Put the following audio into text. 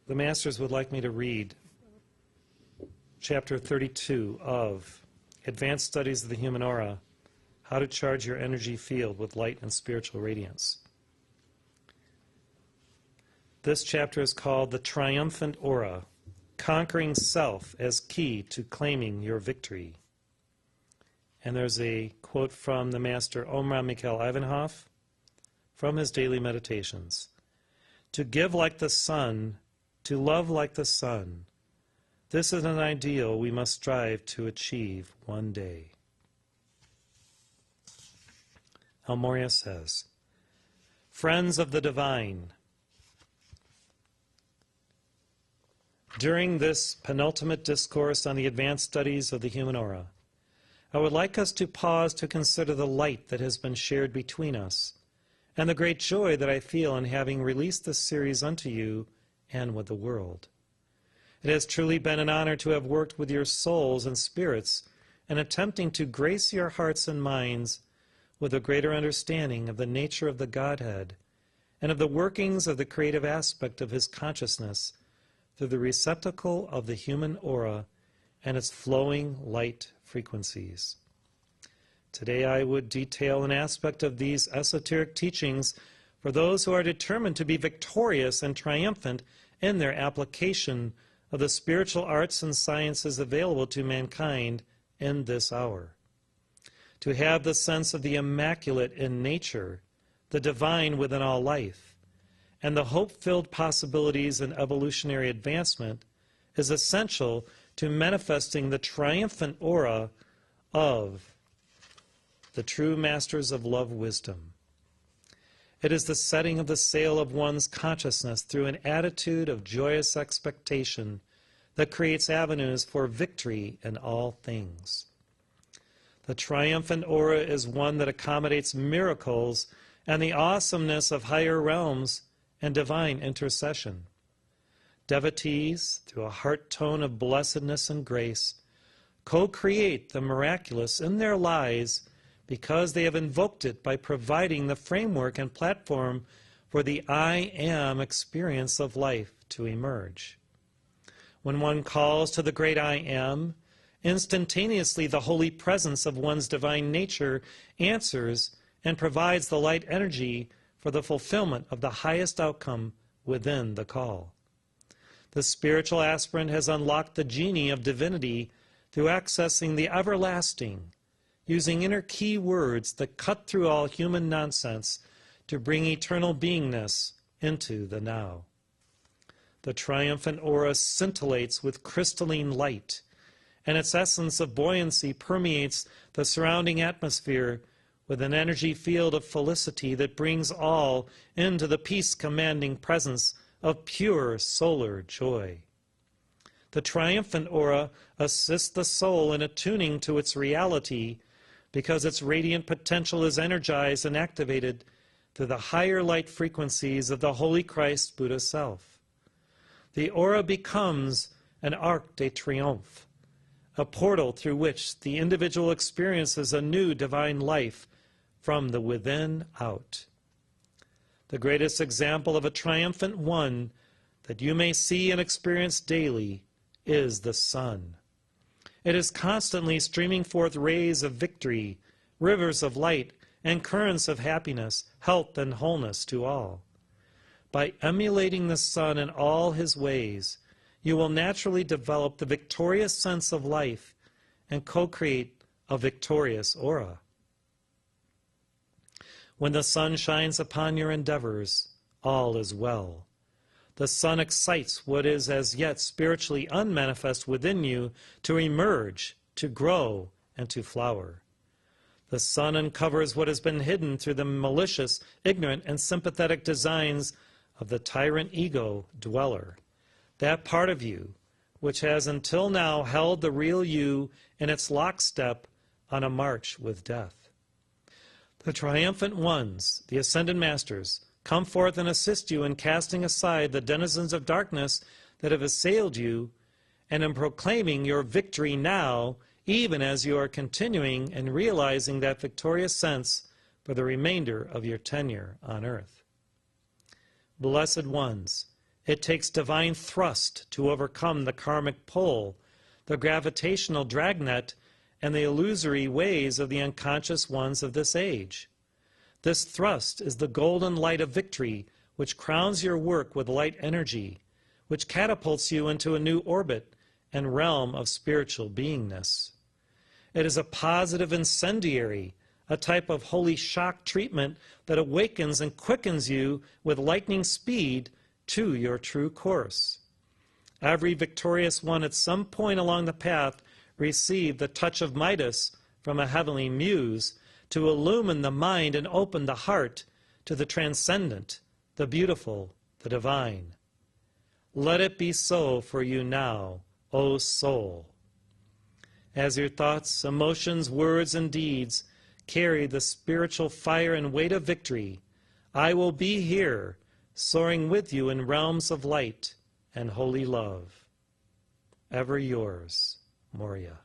The Masters would like me to read Chapter 32 of Advanced Studies of the Human Aura, How to Charge Your Energy Field with Light and Spiritual Radiance. This chapter is called The Triumphant Aura, Conquering Self as Key to Claiming Your Victory. And there's a quote from the Master Omraam Mikhaël Aivanhoff from his daily meditations. To give like the sun, to love like the sun, this is an ideal we must strive to achieve one day. El Morya says, Friends of the Divine, during this penultimate discourse on the advanced studies of the human aura, I would like us to pause to consider the light that has been shared between us and the great joy that I feel in having released this series unto you and with the world. It has truly been an honor to have worked with your souls and spirits in attempting to grace your hearts and minds with a greater understanding of the nature of the Godhead and of the workings of the creative aspect of His consciousness through the receptacle of the human aura and its flowing light frequencies. Today I would detail an aspect of these esoteric teachings for those who are determined to be victorious and triumphant in their application of the spiritual arts and sciences available to mankind in this hour. To have the sense of the immaculate in nature, the divine within all life, and the hope-filled possibilities in evolutionary advancement is essential to manifesting the triumphant aura of the true masters of love wisdom. It is the setting of the sail of one's consciousness through an attitude of joyous expectation that creates avenues for victory in all things. The triumphant aura is one that accommodates miracles and the awesomeness of higher realms and divine intercession. Devotees, through a heart tone of blessedness and grace, co-create the miraculous in their lives because they have invoked it by providing the framework and platform for the I Am experience of life to emerge. When one calls to the great I Am, instantaneously the holy presence of one's divine nature answers and provides the light energy for the fulfillment of the highest outcome within the call. The spiritual aspirant has unlocked the genie of divinity through accessing the everlasting, using inner key words that cut through all human nonsense to bring eternal beingness into the now. The triumphant aura scintillates with crystalline light, and its essence of buoyancy permeates the surrounding atmosphere with an energy field of felicity that brings all into the peace-commanding presence of pure solar joy. The triumphant aura assists the soul in attuning to its reality because its radiant potential is energized and activated through the higher light frequencies of the Holy Christ Buddha Self. The aura becomes an arc de triomphe, a portal through which the individual experiences a new divine life from the within out. The greatest example of a triumphant one that you may see and experience daily is the sun. It is constantly streaming forth rays of victory, rivers of light, and currents of happiness, health, and wholeness to all. By emulating the sun in all his ways, you will naturally develop the victorious sense of life and co-create a victorious aura. When the sun shines upon your endeavors, all is well. The sun excites what is as yet spiritually unmanifest within you to emerge, to grow, and to flower. The sun uncovers what has been hidden through the malicious, ignorant, and sympathetic designs of the tyrant ego dweller, that part of you which has until now held the real you in its lockstep on a march with death. The triumphant ones, the ascended masters, come forth and assist you in casting aside the denizens of darkness that have assailed you, and in proclaiming your victory now, even as you are continuing and realizing that victorious sense for the remainder of your tenure on earth. Blessed ones, It takes divine thrust to overcome the karmic pull, the gravitational dragnet, and the illusory ways of the unconscious ones of this age. This thrust is the golden light of victory, which crowns your work with light energy, which catapults you into a new orbit and realm of spiritual beingness. It is a positive incendiary, a type of holy shock treatment that awakens and quickens you with lightning speed to your true course. Every victorious one at some point along the path received the touch of Midas from a heavenly muse to illumine the mind and open the heart to the transcendent, the beautiful, the divine. Let it be so for you now, O soul. As your thoughts, emotions, words, and deeds carry the spiritual fire and weight of victory, I will be here, soaring with you in realms of light and holy love. Ever yours, Moria.